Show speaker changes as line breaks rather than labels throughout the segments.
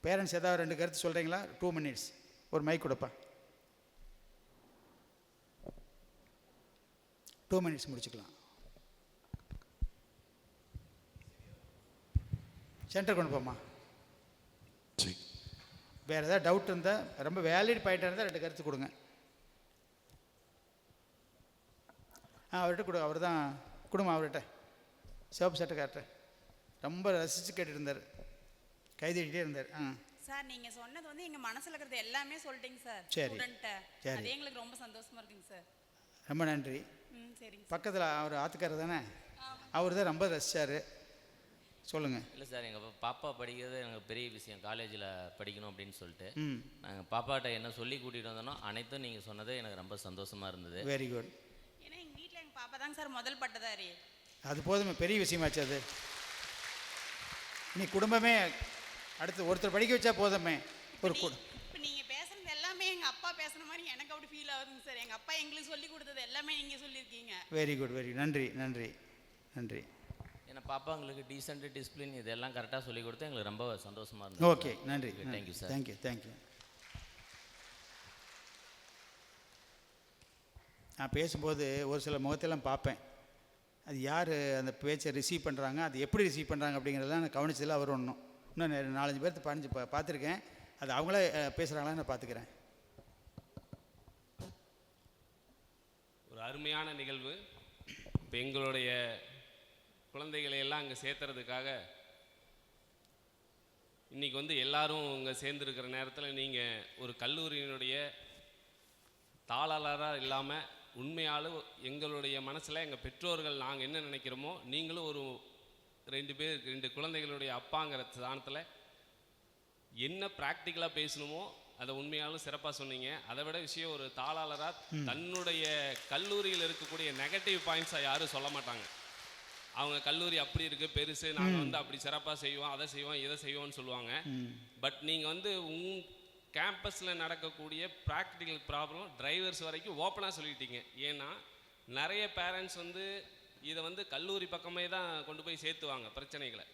Parents ஏதாவது 2 கருத்து சொல்கிறீங்களா? 2 minutes. ஒரு மைக் கொடுப்பா. 2 minutes முடிச்சுக்கலாம். சென்டர் கொண்டு போமா. வேறு ஏதாவது டவுட் இருந்தால், ரொம்ப வேலிட் பாயிண்டாக இருந்தால் 2 கருத்து கொடுங்க. அவர்கிட்ட கொடு. அவர் தான் கொடுமா. அவர்கிட்ட சிவப்பு சட்டைக்கார்ட்ட ரொம்ப ரசித்து கேட்டுட்டு இருந்தார், கைதட்டிகிட்டே இருந்தார்.
சார் நீங்கள் சொன்னது வந்து எங்கள் மனசில் இருக்கிறது எல்லாமே சொல்லிட்டீங்க சார்.
சரி சரி,
அது எங்களுக்கு ரொம்ப சந்தோஷமாக இருக்குங்க சார்.
ரொம்ப நன்றி.
சரிங்க.
பக்கத்தில் அவர் ஆத்துக்காரர் தானே, அவர் தான் ரொம்ப ரசித்தார். சொல்லுங்கள்.
இல்லை சார், எங்கள் பாப்பா படிக்கிறது எனக்கு பெரிய விஷயம், காலேஜில் படிக்கணும் அப்படின்னு சொல்லிட்டு நாங்கள் பாப்பாட்ட என்ன சொல்லி கூட்டிகிட்டு வந்தோன்னா அனைத்தும் நீங்கள் சொன்னது எனக்கு ரொம்ப சந்தோஷமாக இருந்தது.
Very good.
ஏன்னா எங்கள் வீட்டில் எங்கள் பாப்பா தாங்க சார் முதல் பட்டதாரி.
அது போதுமே, பெரிய விஷயமாச்சு அது. நீ குடும்பமே அடுத்து ஒருத்தர் படிக்க வச்சா போதுமே. ஒரு
இப்போ நீங்கள் பேசுகிறது எல்லாமே எங்கள் அப்பா பேசுன மாதிரி எனக்கு அப்படி ஃபீல் ஆகுதுங்க சார். எங்கள் அப்பா எங்களுக்கு சொல்லி கொடுத்தது எல்லாமே நீங்கள் சொல்லியிருக்கீங்க.
வெரி குட், வெரி நன்றி நன்றி நன்றி.
ஏன்னா பாப்பா எங்களுக்கு டீசென்ட், டிசிப்ளின் இதெல்லாம் கரெக்டாக சொல்லி கொடுத்து எங்களுக்கு ரொம்ப சந்தோஷமாக இருந்தது.
ஓகே, நன்றி.
Thank you sir.
Thank you thank you. நான் பேசும்போது ஒரு சில முகத்தெல்லாம் பார்ப்பேன், அது யார் அந்த பேச்சை ரிசீவ் பண்ணுறாங்க, அது எப்படி ரிசீவ் பண்ணுறாங்க அப்படிங்கிறதெல்லாம் நான் கவனிச்சதில் அவர் இன்னும் 4-5 பேர்த்து பார்த்துருக்கேன். அது அவங்களே பேசுகிறாங்களான்னு நான் பார்த்துக்கிறேன்.
ஒரு அருமையான நிகழ்வு. இப்போ எங்களுடைய குழந்தைகளை எல்லாம் அங்கே சேர்த்துறதுக்காக இன்றைக்கி வந்து எல்லாரும் இங்கே சேர்ந்துருக்கிற நேரத்தில் நீங்கள் ஒரு கல்லூரியினுடைய தாளாளராக இல்லாமல் உண்மையாலும் எங்களுடைய மனசில் எங்கள் பெற்றோர்கள் நாங்கள் என்ன நினைக்கிறோமோ, நீங்களும் ஒரு 2 குழந்தைகளுடைய அப்பாங்கிற ஸ்தானத்தில் என்ன ப்ராக்டிக்கலாக பேசணுமோ அதை உண்மையாலும் சிறப்பாக சொன்னீங்க. அதை விட விஷயம், ஒரு தாளாளராக தன்னுடைய கல்லூரியில் இருக்கக்கூடிய நெகட்டிவ் பாயிண்ட்ஸை யாரும் சொல்ல மாட்டாங்க. அவங்க கல்லூரி அப்படி இருக்குது பெருசு, நாங்கள் வந்து அப்படி சிறப்பாக செய்வோம், அதை செய்வோம், இதை செய்வோம்னு சொல்லுவாங்க. பட் நீங்கள் வந்து கேம்பஸில் நடக்கக்கூடிய ப்ராக்டிக்கல் ப்ராப்ளம் டிரைவர்ஸ் வரைக்கும் ஓப்பனாக சொல்லிட்டீங்க. ஏன்னா நிறைய பேரண்ட்ஸ் வந்து இதை வந்து கல்லூரி பக்கமே தான் கொண்டு போய் சேர்த்துவாங்க பிரச்சனைகளை.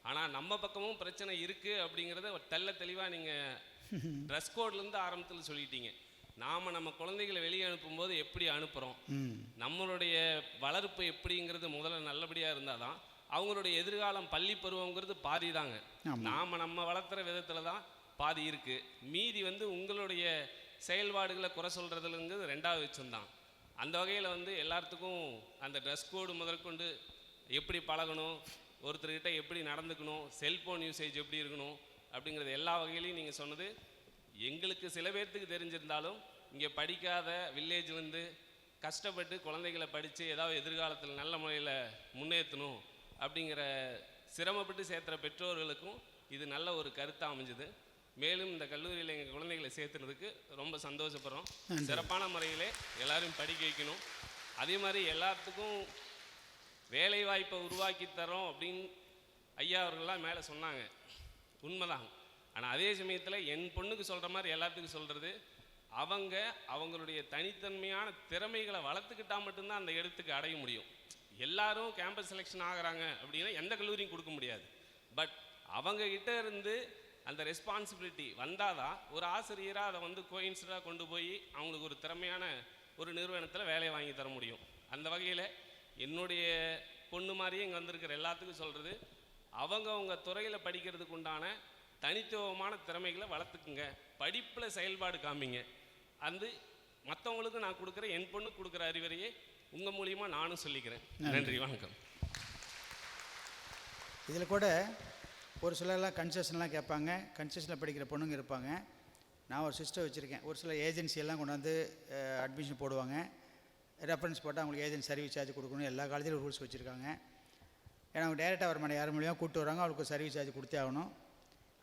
ஆனால் நம்ம பக்கமும் பிரச்சனை இருக்குது அப்படிங்கிறத தெளிவாக நீங்கள் ட்ரெஸ் கோட்லேருந்து ஆரம்பத்தில் சொல்லிட்டீங்க. நாம் நம்ம குழந்தைகளை வெளியே அனுப்பும்போது எப்படி அனுப்புகிறோம், நம்மளுடைய வளர்ப்பு எப்படிங்கிறது முதல்ல நல்லபடியாக இருந்தால் தான் அவங்களுடைய எதிர்காலம் பள்ளி பருவங்கிறது பாதி தாங்க. நாம் நம்ம வளர்த்துற விதத்தில் தான் பாதி இருக்குது. மீதி வந்து உங்களுடைய செயல்பாடுகளை குறை சொல்கிறதுங்கிறது 2வது விஷயம்தான். அந்த வகையில் வந்து எல்லாத்துக்கும் அந்த ட்ரெஸ் கோடு முதற்கொண்டு எப்படி பழகணும், ஒருத்தர்கிட்ட எப்படி நடந்துக்கணும், செல்ஃபோன் யூசேஜ் எப்படி இருக்கணும் அப்படிங்கிறது எல்லா வகையிலையும் நீங்கள் சொன்னது எங்களுக்கு சில பேர்த்துக்கு தெரிஞ்சிருந்தாலும், இங்கே படிக்காத வில்லேஜ்லேருந்து கஷ்டப்பட்டு குழந்தைகளை படித்து ஏதாவது எதிர்காலத்தில் நல்ல முறையில் முன்னேற்றணும் அப்படிங்கிற சிரமப்பட்டு சேர்த்துற பெற்றோர்களுக்கும் இது நல்ல ஒரு கருத்தாக அமைஞ்சுது. மேலும் இந்த கல்லூரியில் எங்கள் குழந்தைகளை சேர்த்துறதுக்கு ரொம்ப சந்தோஷப்படுறோம். சிறப்பான முறையிலே எல்லாரும் படிக்க வைக்கணும். அதே மாதிரி எல்லாத்துக்கும் வேலை வாய்ப்பை உருவாக்கி தரோம் அப்படின்னு ஐயா அவர்கள்லாம் மேலே சொன்னாங்க, உண்மைதான். ஆனால் அதே சமயத்தில் என் பொண்ணுக்கு சொல்கிற மாதிரி எல்லாத்துக்கும் சொல்கிறது, அவங்களுடைய தனித்தன்மையான திறமைகளை வளர்த்துக்கிட்டால் மட்டும்தான் அந்த இடத்துக்கு அடைய முடியும். எல்லாரும் கேம்பஸ் செலெக்ஷன் ஆகிறாங்க அப்படின்னா எந்த கல்லூரியும் கொடுக்க முடியாது. பட் அவங்கக்கிட்ட இருந்து அந்த ரெஸ்பான்சிபிலிட்டி வந்தால் தான் ஒரு ஆசிரியராக அதை வந்து கோயின்சிடாக கொண்டு போய் அவங்களுக்கு ஒரு திறமையான ஒரு நிறுவனத்தில் வேலையை வாங்கி தர முடியும். அந்த வகையில் என்னுடைய பொண்ணு மாதிரியே இங்கே வந்திருக்கிற எல்லாத்துக்கும் சொல்கிறது, அவங்க துறையில் படிக்கிறதுக்கு உண்டான தனித்துவமான திறமைகளை வளர்த்துக்குங்க, படிப்பில் செயல்பாடு காமிங்க. அது மற்றவங்களுக்கு நான் கொடுக்குற, என் பொண்ணுக்கு கொடுக்குற அறிவுரையே உங்கள் மூலியமாக நானும் சொல்லிக்கிறேன். நன்றி, வணக்கம்.
இதில் கூட ஒரு சிலர்லாம் கன்செஷன்லாம் கேட்பாங்க, கன்செஷனில் படிக்கிற பொண்ணுங்க இருப்பாங்க. நான் ஒரு சிஸ்டர் வச்சுருக்கேன். ஒரு சில ஏஜென்சியெல்லாம் கொண்டு வந்து அட்மிஷன் போடுவாங்க, ரெஃபரன்ஸ் போட்டால் அவங்களுக்கு ஏஜென்சி சர்வீஸ் சார்ஜ் கொடுக்கணும். எல்லா காலேஜிலும் ரூல்ஸ் வச்சுருக்காங்க. ஏன்னா அவங்க டேரெக்டாக வர மாட்டேன், யார் மூலியமாக கூப்பிட்டு வராங்க, அவங்களுக்கு சர்வீஸ் சார்ஜ் கொடுத்தே ஆகணும்.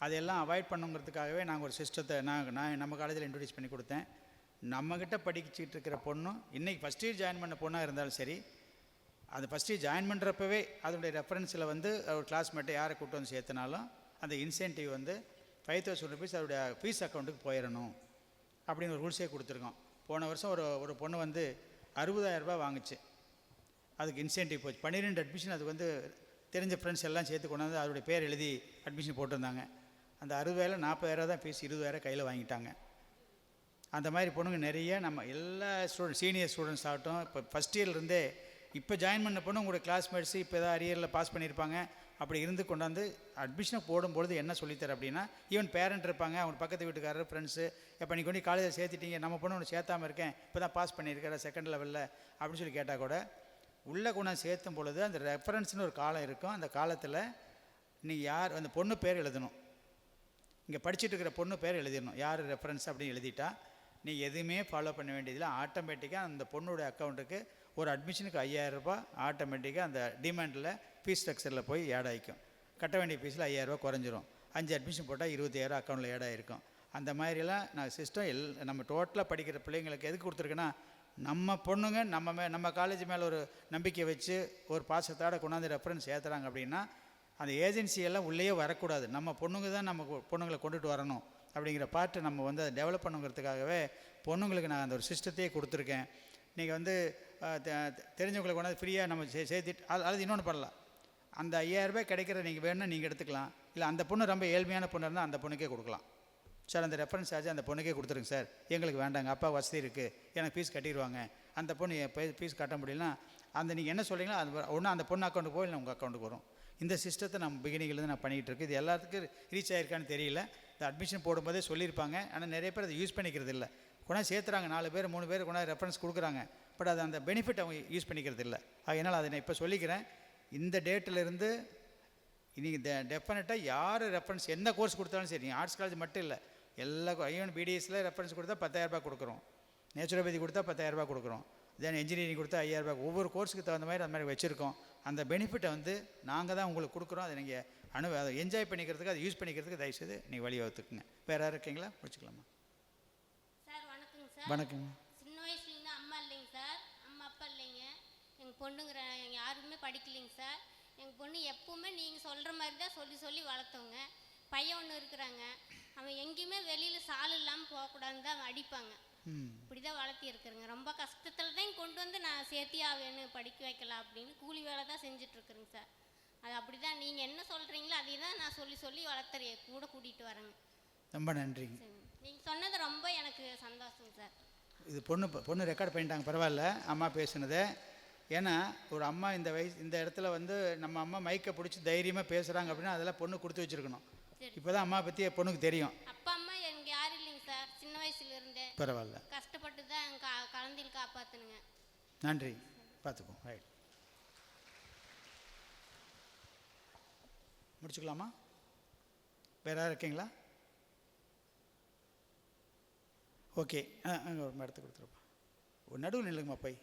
அதையெல்லாம் அவாய்ட் பண்ணுங்கிறதுக்காகவே நாங்கள் ஒரு சிஸ்டத்தை நான் நம்ம காலேஜில் இன்ட்ரடியூஸ் பண்ணி கொடுத்தேன். நம்மக்கிட்ட படிச்சுட்டு இருக்கிற பொண்ணும் இன்றைக்கி ஃபஸ்ட் இயர் ஜாயின் பண்ண பொண்ணாக இருந்தாலும் சரி, அது ஃபஸ்ட் இயர் ஜாயின் பண்ணுறப்பவே அதனுடைய ரெஃபரன்ஸில் வந்து ஒரு கிளாஸ்மேட்டை யாரை கூப்பிட்டு வந்து சேர்த்தனாலும் அந்த இன்சென்டிவ் வந்து 5,000 rupees அதோடைய ஃபீஸ் அக்கௌண்ட்டுக்கு போயிடணும் அப்படின்னு ஒரு ரூல்ஸே கொடுத்துருக்கோம். போன வருஷம் ஒரு பொண்ணு வந்து 60,000 ரூபாய் வாங்குச்சு, அதுக்கு இன்சென்டிவ் போச்சு. 12 அட்மிஷன் அதுக்கு வந்து தெரிஞ்ச ஃப்ரெண்ட்ஸ் எல்லாம் சேர்த்து கொண்டாந்து அதோடைய பேர் எழுதி அட்மிஷன் போட்டிருந்தாங்க. அந்த 60,000 40,000 தான் ஃபீஸ், 20,000 கையில் வாங்கிட்டாங்க. அந்த மாதிரி பொண்ணுங்க நிறைய நம்ம எல்லா சீனியர் ஸ்டூடெண்ட்ஸ் ஆகட்டும், இப்போ ஃபஸ்ட் இயர்லேருந்தே இப்போ ஜாயின் பண்ண பொண்ணு உங்களோட கிளாஸ்மேட்ஸு இப்போ ஏதாவது அரியரில் பாஸ் பண்ணியிருப்பாங்க. அப்படி இருந்து கொண்டாந்து அட்மிஷனுக்கு போடும்பொழுது என்ன சொல்லித்தர அப்படின்னா, ஈவன் பேரண்ட் இருப்பாங்க, அவங்க பக்கத்து வீட்டுக்காரர், ஃப்ரெண்ட்ஸு, இப்போ நீ கொண்டு காலேஜில் சேர்த்துட்டீங்க, நம்ம பொண்ணு ஒன்று சேர்த்தாமல் இருக்கேன், இப்போ தான் பாஸ் பண்ணியிருக்கிற செகண்ட் லெவலில் அப்படின்னு சொல்லி கேட்டால் கூட உள்ளே கொண்டாந்து சேர்த்தும் பொழுது அந்த ரெஃபரன்ஸ்னு ஒரு காலம் இருக்கும். அந்த காலத்தில் நீ யார் அந்த பொண்ணு பேர் எழுதணும், இங்கே படிச்சுட்டு இருக்கிற பொண்ணு பேர் எழுதிடணும், யார் ரெஃபரன்ஸ் அப்படின்னு எழுதிட்டா நீ எதுவுமே ஃபாலோ பண்ண வேண்டியதில்லை. ஆட்டோமேட்டிக்காக அந்த பொண்ணுடைய அக்கௌண்ட்டுக்கு ஒரு அட்மிஷனுக்கு 5,000 ரூபாய் ஆட்டோமேட்டிக்காக அந்த டிமாண்டில் ஃபீஸ் ஸ்ட்ரக்சரில் போய் ஆட் ஆகிக்கும். கட்ட வேண்டிய ஃபீஸில் 5,000 ரூபா குறைஞ்சிரும். 5 அட்மிஷன் போட்டால் 20,000 அக்கௌண்ட்டில் ஆட் ஆகிருக்கும். அந்த மாதிரிலாம் நான் சிஸ்டம் நம்ம டோட்டலாக படிக்கிற பிள்ளைங்களுக்கு எதுக்கு கொடுத்துருக்குன்னா, நம்ம பொண்ணுங்க நம்ம காலேஜ் மேலே ஒரு நம்பிக்கை வச்சு ஒரு பாசத்தோட கொண்டாந்து ரெஃபரன்ஸ் ஏற்றுறாங்க அப்படின்னா அந்த ஏஜென்சியெல்லாம் உள்ளேயே வரக்கூடாது. நம்ம பொண்ணுங்க தான் நம்ம பொண்ணுங்களை கொண்டுட்டு வரணும் அப்படிங்கிற பார்ட்டு நம்ம வந்து அதை டெவலப் பண்ணுங்கிறதுக்காகவே பொண்ணுங்களுக்கு நான் அந்த ஒரு சிஸ்டத்தையே கொடுத்துருக்கேன். நீங்கள் வந்து தெரிஞ்சவங்களுக்கு கொண்டாந்து ஃப்ரீயாக நம்ம சேர்த்துட்டு அது இன்னொன்று பண்ணலாம். அந்த 5,000 ரூபாய் கிடைக்கிற நீங்கள் வேணும்னா நீங்கள் எடுத்துக்கலாம். இல்லை அந்த பொண்ணு ரொம்ப ஏழ்மையான பொண்ணு இருந்தால் அந்த பொண்ணுக்கே கொடுக்கலாம். சார் அந்த ரெஃபரன்ஸ் சார்ஜ் அந்த பொண்ணுக்கே கொடுத்துருங்க சார், எங்களுக்கு வேண்டாங்க, அப்பா வசதி இருக்குது, எனக்கு ஃபீஸ் கட்டிடுவாங்க, அந்த பொண்ணு ஃபீஸ் கட்ட முடியலன்னா அந்த நீங்கள் என்ன சொல்கிறீங்களோ அது ஒன்று அந்த பொண்ணு அக்கௌண்ட்டுக்கு போய் இல்லை உங்கள் அக்கௌண்ட்டுக்கு வரும். இந்த சிஸ்டத்தை நம்ம பிகினிங்லேருந்து நான் பண்ணிகிட்டு இருக்கு. இது எல்லாத்துக்கும் ரீச் ஆகிருக்கான்னு தெரியல. இந்த அட்மிஷன் போடும்போதே சொல்லியிருப்பாங்க, ஆனால் நிறைய பேர் அதை யூஸ் பண்ணிக்கிறது இல்லை. கொண்டாந்து சேர்த்துறாங்க, 4 பேர் 3 பேர் கொண்டாந்து ரெஃபரன்ஸ் கொடுக்குறாங்க, பட் அது அந்த பெனிஃபிட் அவங்க யூஸ் பண்ணிக்கிறது இல்லை. அதனால் அதை நான் இப்போ சொல்லிக்கிறேன். இந்த டேட்டிலேருந்து நீங்கள் டெஃபினட்டாக யார் ரெஃபரன்ஸ் எந்த கோர்ஸ் கொடுத்தாலும் சரி, ஆர்ட்ஸ் காலேஜ் மட்டும் இல்லை, எல்லா ஈவன் பிடிஎஸில் ரெஃபரன்ஸ் கொடுத்தா 10,000 ரூபாய் கொடுக்குறோம், நேச்சுரோபதி கொடுத்தா 10,000 ரூபாய் கொடுக்குறோம், தென் இன்ஜினியரிங் கொடுத்தா 5,000 ரூபாய், ஒவ்வொரு கோர்ஸுக்கு தகுந்த மாதிரி அந்த மாதிரி வச்சுருக்கோம். அந்த பெனிஃபிட்டை வந்து நாங்கள் தான் உங்களுக்கு கொடுக்குறோம். அதை நீங்கள் அதை என்ஜாய் பண்ணிக்கிறதுக்கு, அதை யூஸ் பண்ணிக்கிறதுக்கு தயவுசெய்து நீங்கள் வழிவகுத்துக்குங்க. வேறு யாரும் இருக்கீங்களா? முடிச்சுக்கலாமா?
சார் வணக்கங்க சார்.
வணக்கங்க.
சின்ன வயசுலேருந்து அம்மா இல்லைங்க சார், அம்மா அப்பா இல்லைங்க, எங்கள் பொண்ணுங்கிற எங்கள் யாருமே படிக்கலைங்க சார். எங்கள் பொண்ணு எப்பவுமே நீங்கள் சொல்கிற மாதிரி தான் சொல்லி சொல்லி வளர்த்தோங்க. பையன் ஒன்று இருக்கிறாங்க, அவன் எங்கேயுமே வெளியில் சால் இல்லாமல் போகக்கூடாதுன்னு தான் அடிப்பாங்க. இப்படி தான் வளர்த்தி இருக்கிறேங்க. ரொம்ப கஷ்டத்தில் தான் கொண்டு வந்து நான் சேர்த்தியா வேணும் படிக்க வைக்கலாம் அப்படின்னு கூலி வேலை தான் செஞ்சிட்ருக்குறேங்க சார். அது அப்படி தான் நீங்கள் என்ன சொல்கிறீங்களோ அதே தான் நான் சொல்லி சொல்லி வளர்த்துறேன், கூட கூட்டிகிட்டு வரேங்க.
ரொம்ப நன்றிங்க.
நீங்கள் சொன்னது ரொம்ப எனக்கு சந்தோஷங்க சார்.
இது பொண்ணு ரெக்கார்ட் பண்ணிட்டாங்க, பரவாயில்ல அம்மா பேசுனதை. ஏன்னா ஒரு அம்மா இந்த இடத்துல வந்து நம்ம அம்மா மைக்கை பிடிச்சி தைரியமாக பேசுகிறாங்க அப்படின்னா அதெல்லாம் பொண்ணு கொடுத்து வச்சுருக்கணும். இப்போ தான் அம்மா பற்றி பொண்ணுக்கு தெரியும்.
அப்பா அம்மா எனக்கு யாரும் இல்லைங்க சார், சின்ன வயசுலேருந்தே
பரவாயில்ல,
கஷ்டப்பட்டு தான் குழந்தைகள் காப்பாற்றணுங்க.
நன்றி, பார்த்துப்போம். ரைட், முடிச்சுக்கலாமா? வேறு யாரும் இருக்கீங்களா? ஓகே, அங்கே ஒரு இடத்து கொடுத்துருப்பா, ஒரு நடுவில் நில்லுங்கம்மா பை.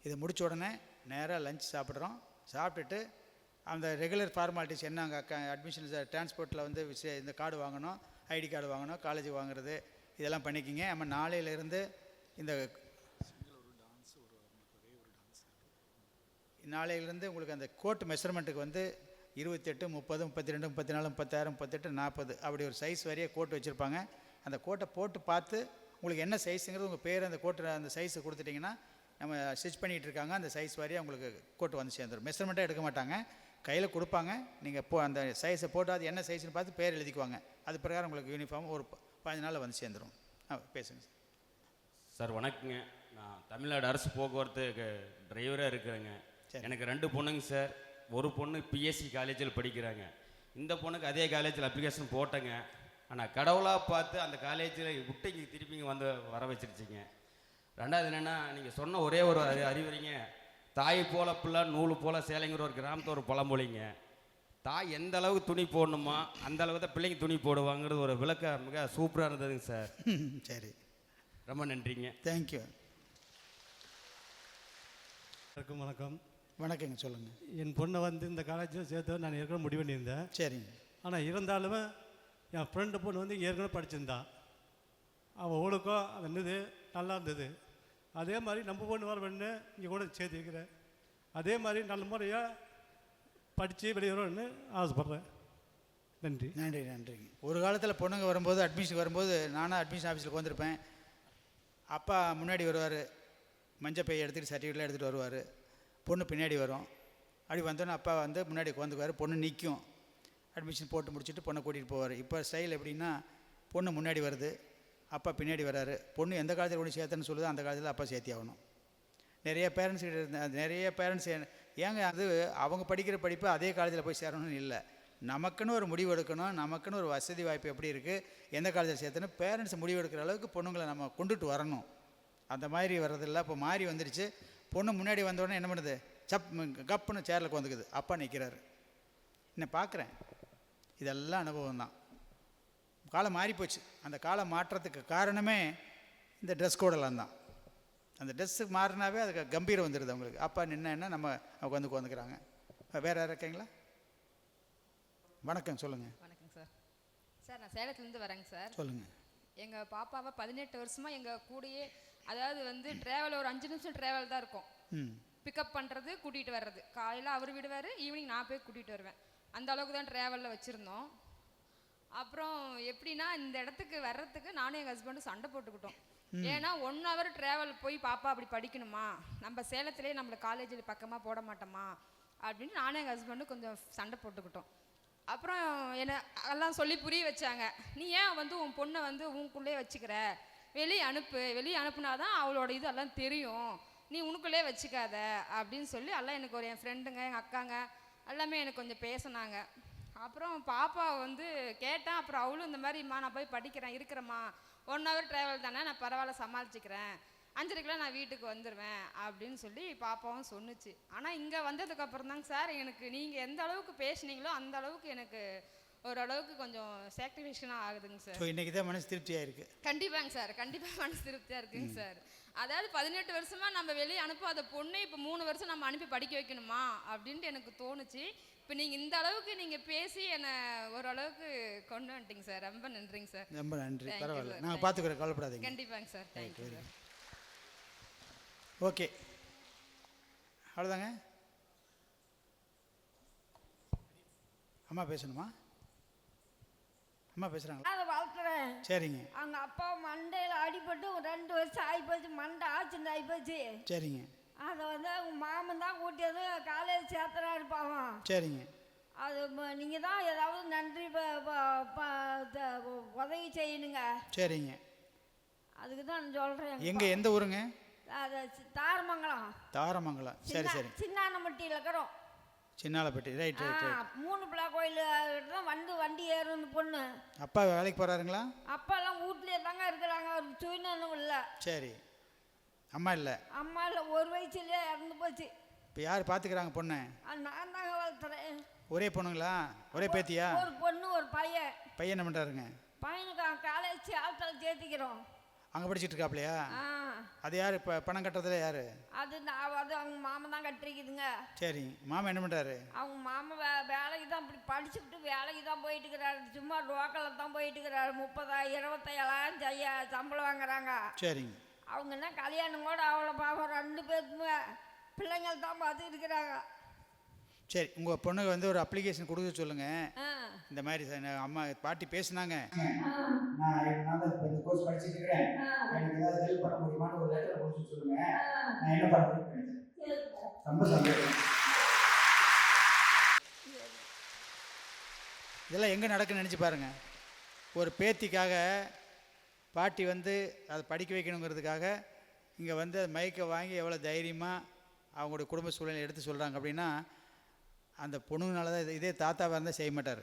இதை முடித்த உடனே நேராக லஞ்ச் சாப்பிட்றோம். சாப்பிட்டுட்டு அந்த ரெகுலர் ஃபார்மாலிட்டிஸ் என்ன, அங்கே அட்மிஷன் டிரான்ஸ்போர்ட்டில் வந்து இந்த கார்டு வாங்கணும், ஐடி கார்டு வாங்கணும், காலேஜுக்கு வாங்குறது, இதெல்லாம் பண்ணிக்கிங்க. நம்ம நாளையிலேருந்து நாளையிலேருந்து உங்களுக்கு அந்த கோட் மெஷர்மெண்ட்டுக்கு வந்து 28, 30, 32, 34, 36, 38, 40 அப்படி ஒரு சைஸ் வரைய கோட் வச்சுருப்பாங்க. அந்த கோட்டை போட்டு பார்த்து உங்களுக்கு என்ன சைஸுங்கிறது உங்கள் பேர் அந்த கோட்டு அந்த சைஸை கொடுத்துட்டிங்கன்னா நம்ம ஸ்டிச் பண்ணிகிட்டு இருக்காங்க, அந்த சைஸ் வரையும் உங்களுக்கு கோட்டு வந்து சேர்ந்துடும். மெஷர்மெண்ட்டாக எடுக்க மாட்டாங்க, கையில் கொடுப்பாங்க. நீங்கள் அந்த சைஸை போட்டு அது என்ன சைஸ்ன்னு பார்த்து பேர் எழுதிக்குவாங்க. அது பிரகாரம் உங்களுக்கு யூனிஃபார்ம் ஒரு 15 நாளில் வந்து சேர்ந்துடும். பேசுங்க
சார். வணக்கங்க. நான் தமிழ்நாடு அரசு போக்குவரத்து டிரைவராக இருக்கிறேங்க. எனக்கு 2 பொண்ணுங்க சார். ஒரு பொண்ணு பிஎஸ்சி காலேஜில் படிக்கிறாங்க. இந்த பொண்ணுக்கு அதே காலேஜில் அப்ளிகேஷன் போட்டேங்க. ஆனால் கடவுளாக பார்த்து அந்த காலேஜில் விட்டு இங்கே திருப்பிங்க வர வச்சிருச்சிங்க. ரெண்டாவது என்னென்னா, நீங்கள் சொன்ன ஒரே ஒரு அறிவுரைங்க, தாய் போல பிள்ளை நூல் போல சேலைங்கிற ஒரு கிராமத்து ஒரு பழமொழிங்க. தாய் எந்த அளவுக்கு துணி போடணுமா அந்த அளவுக்கு தான் பிள்ளைங்க துணி போடுவாங்கிறது ஒரு விளக்க மிக சூப்பராக இருந்ததுங்க சார்.
சரி,
ரொம்ப நன்றிங்க.
தேங்க்யூ.
வணக்கம்.
வணக்கங்க, சொல்லுங்கள்.
என் பொண்ணை வந்து இந்த காலேஜில் சேர்த்து நான் ஏற்கனவே முடிவு பண்ணியிருந்தேன்.
சரிங்க.
ஆனால் இருந்தாலும் என் ஃப்ரெண்டு பொண்ணு வந்து ஏற்கனவே படிச்சிருந்தான். அவள் ஒழுக்கம் அது என்னது நல்லா இருந்தது. அதே மாதிரி நம்ம பொண்ணு வர வேணுன்னு இங்கே கூட சேர்த்துக்கிறேன். அதே மாதிரி நல்ல முறையாக படித்து வெளியேறோன்னு ஆசைப்பட்றேன். நன்றி.
நன்றி, நன்றிங்க. ஒரு காலத்தில் பொண்ணுங்க வரும்போது அட்மிஷன் வரும்போது நானும் அட்மிஷன் ஆஃபீஸில் வந்திருப்பேன். அப்பா முன்னாடி வருவார், மஞ்சள் பை எடுத்துகிட்டு சர்டிஃபிகேட்லாம் எடுத்துகிட்டு வருவார். பொண்ணு பின்னாடி வரும். அப்படி வந்தோன்னே அப்பா வந்து முன்னாடி உட்காந்துக்குவார், பொண்ணு நிற்கும். அட்மிஷன் போட்டு முடிச்சுட்டு பொண்ணை கூட்டிகிட்டு போவார். இப்போ ஸ்டைல் எப்படின்னா பொண்ணு முன்னாடி வருது, அப்பா பின்னாடி வராரு. பொண்ணு எந்த காலத்தில் கொண்டு சேர்த்தன்னு சொல்லுதோ அந்த காலத்தில் அப்பா சேர்த்தி ஆகணும். நிறைய பேரண்ட்ஸ் நிறைய பேரண்ட்ஸ் ஏங்க அது அவங்க படிக்கிற படிப்பு அதே காலேஜில் போய் சேரணும்னு இல்லை. நமக்குன்னு ஒரு முடிவு எடுக்கணும், நமக்குன்னு ஒரு வசதி வாய்ப்பு எப்படி இருக்குது, எந்த காலேஜில் சேர்த்தணும், பேரண்ட்ஸ் முடிவு எடுக்கிற அளவுக்கு பொண்ணுங்களை நம்ம கொண்டுட்டு வரணும். அந்த மாதிரி வர்றதில்லை. இப்போ மாறி வந்துடுச்சு. பொண்ணு முன்னாடி வந்தோடனே என்ன பண்ணுது, கப்புன்னு சேரில் உட்காந்துக்குது, அப்பா நிற்கிறாரு. இன்னும் பார்க்குறேன். இதெல்லாம் அனுபவம் தான். காலம் மாறிப்போச்சு. அந்த காலம் மாற்றத்துக்கு காரணமே இந்த ட்ரெஸ் கோடெல்லாம் தான். அந்த ட்ரெஸ்ஸுக்கு மாறினாவே அதுக்கு கம்பீரம் வந்துடுது அவங்களுக்கு. அப்பா நின்னா நம்ம அவங்க உட்காந்துக்கிறாங்க. வேறு யாரும் இருக்கீங்களா? வணக்கம், சொல்லுங்கள்.
வணக்கம் சார். சார் நான் சேலத்துலேருந்து வரேங்க சார்.
சொல்லுங்கள்.
எங்கள் பாப்பாவை 18 வருஷமாக எங்கள் கூடயே, அதாவது வந்து ட்ராவல் ஒரு 5 நிமிஷம் ட்ராவல் தான் இருக்கும். பிக்கப் பண்ணுறது, கூட்டிகிட்டு வர்றது. காலையில் அவர் விடுவார், ஈவினிங் நான் போய் கூட்டிகிட்டு வருவேன். அந்த அளவுக்கு தான் ட்ராவலில் வச்சுருந்தோம். அப்புறம் எப்படின்னா இந்த இடத்துக்கு வர்றதுக்கு நானும் எங்கள் ஹஸ்பண்டும் சண்டை போட்டுக்கிட்டோம். ஏன்னா 1 hour ட்ராவல் போய் பாப்பா அப்படி படிக்கணுமா, நம்ம சேலத்துலேயே நம்மளை காலேஜில் பக்கமாக போட மாட்டோமா அப்படின்னு நானும் எங்கள் ஹஸ்பண்டும் கொஞ்சம் சண்டை போட்டுக்கிட்டோம். அப்புறம் என்னை எல்லாம் சொல்லி புரிய வச்சாங்க. நீ ஏன் வந்து உன் பொண்ணை வந்து உனக்குள்ளே வச்சுக்கிற, வெளியே அனுப்புனாதான் அவளோட இதெல்லாம் தெரியும், நீ உனக்குள்ளே வச்சுக்காத அப்படின்னு சொல்லி எல்லாம் எனக்கு ஒரு என் ஃப்ரெண்டுங்க எங்கள் அக்காங்க எல்லாமே எனக்கு கொஞ்சம் பேசினாங்க. அப்புறம் பாப்பா வந்து கேட்டேன். அப்புறம் அவளும் இந்த மாதிரிம்மா நான் போய் படிக்கிறேன் இருக்கிறேம்மா, 1 hour ட்ராவல் தானே, நான் பரவாயில்ல சமாளிச்சுக்கிறேன், 5:30 நான் வீட்டுக்கு வந்துடுவேன் அப்படின்னு சொல்லி பாப்பாவும் சொன்னுச்சு. ஆனால் இங்கே வந்ததுக்கப்புறம் தாங்க சார் எனக்கு நீங்கள் எந்த அளவுக்கு பேசுனீங்களோ அந்த அளவுக்கு எனக்கு ஓரளவுக்கு கொஞ்சம் சாக்ரிஃபிகேஷனாக ஆகுதுங்க சார்.
ஸோ இன்றைக்கி தான் மனசு திருப்தியாக இருக்குது.
கண்டிப்பாங்க சார், கண்டிப்பாக மனசு திருப்தியாக இருக்குங்க சார். அதாவது 18 வருஷமாக நம்ம வெளியே அனுப்பாத பொண்ணை இப்போ 3 வருஷம் நம்ம அனுப்பி படிக்க வைக்கணுமா அப்படின்ட்டு எனக்கு தோணுச்சு. இப்போ நீங்கள் இந்த அளவுக்கு நீங்கள் பேசி என்னை ஓரளவுக்கு கொண்டு வந்துட்டீங்க சார். ரொம்ப நன்றிங்க சார்.
ரொம்ப நன்றி. பரவாயில்ல, நாங்கள் பார்த்துக்கிறோம், கவலைப்படாதீங்க.
கண்டிப்பாங்க சார். Thank you sir.
ஓகே, அவ்வளோதாங்க. அம்மா பேசணுமா? அம்மா பேசுகிறாங்களா?
அதை வளர்த்துறேன்.
சரிங்க.
அவங்க அப்பா மண்டையில் அடிபட்டு 2 வருஷம் ஆகிப்போச்சு, மண்டை ஆச்சுன்னு ஆகிப்போச்சு.
சரிங்க.
அதை வந்து அவங்க மாமன் தான் கூட்டியது காலேஜ் சேர்த்துறா இருப்பாங்க.
சரிங்க.
அது நீங்கள் தான் ஏதாவது நன்றி உதவி செய்யணுங்க.
சரிங்க.
அதுக்கு தான் நான் சொல்கிறேன்.
எங்கே, எந்த ஊருங்க?
அது தாரமங்கலம்.
தாரமங்கலம். சரி சரி.
சின்னானம்பட்டியில் இருக்கிறோம்.
சின்னாலப்பட்டி. Right right right.
3 பிள்ளை கோயில் தான் வண்டி ஏறும் பொண்ணு.
அப்பா வேலைக்கு போகிறாருங்களா?
அப்பாலாம் வீட்லேயே தாங்க இருக்கிறாங்க, ஒரு சுயநலம் இல்லை.
சரி. அம்மா இல்லை?
அம்மா இல்லை, 1 வயசுலேயே இறந்து போச்சு.
இப்போ யார் பார்த்துக்கிறாங்க பொண்ணை?
நான் தாங்க வளர்த்துறேன்.
ஒரே பொண்ணுங்களா? ஒரே பேத்தியா?
ஒரு பொண்ணு ஒரு பையன்.
பையன் என்ன பண்ணுறாருங்க?
பையனுக்கு காலேஜ் ஆட்கள் சேர்த்திக்கிறோம்.
அங்கே படிச்சுட்டு இருக்காப்லையா? அது யார் இப்போ பணம் கட்டுறதுல யார்?
அது அவங்க மாமன் தான் கட்டிருக்குதுங்க.
சரி. மாமா என்ன பண்ணுறாரு?
அவங்க மாமா வேலைக்கு தான் இப்படி படிச்சுட்டு வேலைக்கு தான் போயிட்டு இருக்கிறாரு. சும்மா லோக்கலில் தான் போயிட்டு இருக்கிறாரு. 30,000 27,000 சம்பளம் வாங்குறாங்க.
சரிங்க.
அவங்க என்ன கல்யாணம் கூட அவ்வளோ பாவம், 2 பேருக்குமே பிள்ளைங்கள் தான் பார்த்து இருக்கிறாங்க.
சரி, உங்கள் பொண்ணுக்கு வந்து ஒரு அப்ளிகேஷன் கொடுக்க சொல்லுங்கள். இந்த மாதிரி அம்மா பாட்டி பேசுனாங்க, நான் இந்த கோர்ஸ் படிச்சுட்டு இருக்கிறேன், எனக்கு ஏதாவது ஹெல்ப் பண்ண முடியுமான்னு ஒரு லெட்டர் கொடுத்து சொல்லுங்க, நான் என்ன பண்ணுறேன். ரொம்ப சந்தோஷம். இதெல்லாம் எங்கே நடக்குன்னு நினச்சி பாருங்கள். ஒரு பேத்திக்காக பாட்டி வந்து அதை படிக்க வைக்கணுங்கிறதுக்காக இங்கே வந்து மைக்கை வாங்கி எவ்வளோ தைரியமாக அவங்களுடைய குடும்ப சூழ்நிலை எடுத்து சொல்கிறாங்க அப்படின்னா, அந்த பொண்ணுனால தான். இதே தாத்தாவாக இருந்தால் செய்ய மாட்டார்,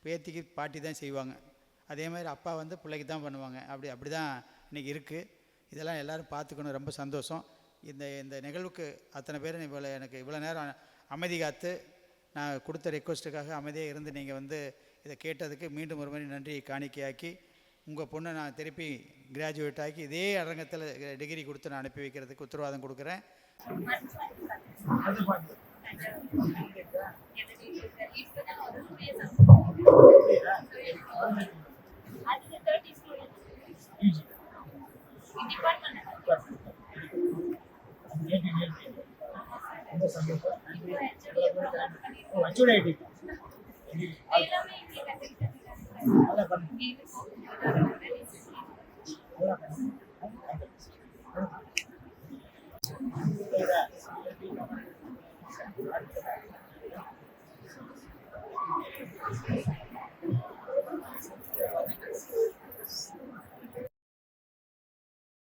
பேத்திக்கு பாட்டி தான் செய்வாங்க. அதே மாதிரி அப்பா வந்து பிள்ளைக்கு தான் பண்ணுவாங்க. அப்படி தான் இன்றைக்கி இருக்குது. இதெல்லாம் எல்லோரும் பார்த்துக்கணும். ரொம்ப சந்தோஷம். இந்த நிகழ்வுக்கு அத்தனை பேர் எனக்கு இவ்வளோ நேரம் அமைதி காத்து நான் கொடுத்த ரெக்வஸ்ட்டுக்காக அமைதியாக இருந்து நீங்கள் வந்து இதை கேட்டதுக்கு மீண்டும் ஒரு மாதிரி நன்றி காணிக்கையாக்கி உங்கள் பொண்ணை நான் திருப்பி கிராஜுவேட் ஆக்கி இதே அரங்கத்தில் டிகிரி கொடுத்து நான் அனுப்பி வைக்கிறதுக்கு உத்தரவாதம் கொடுக்குறேன்.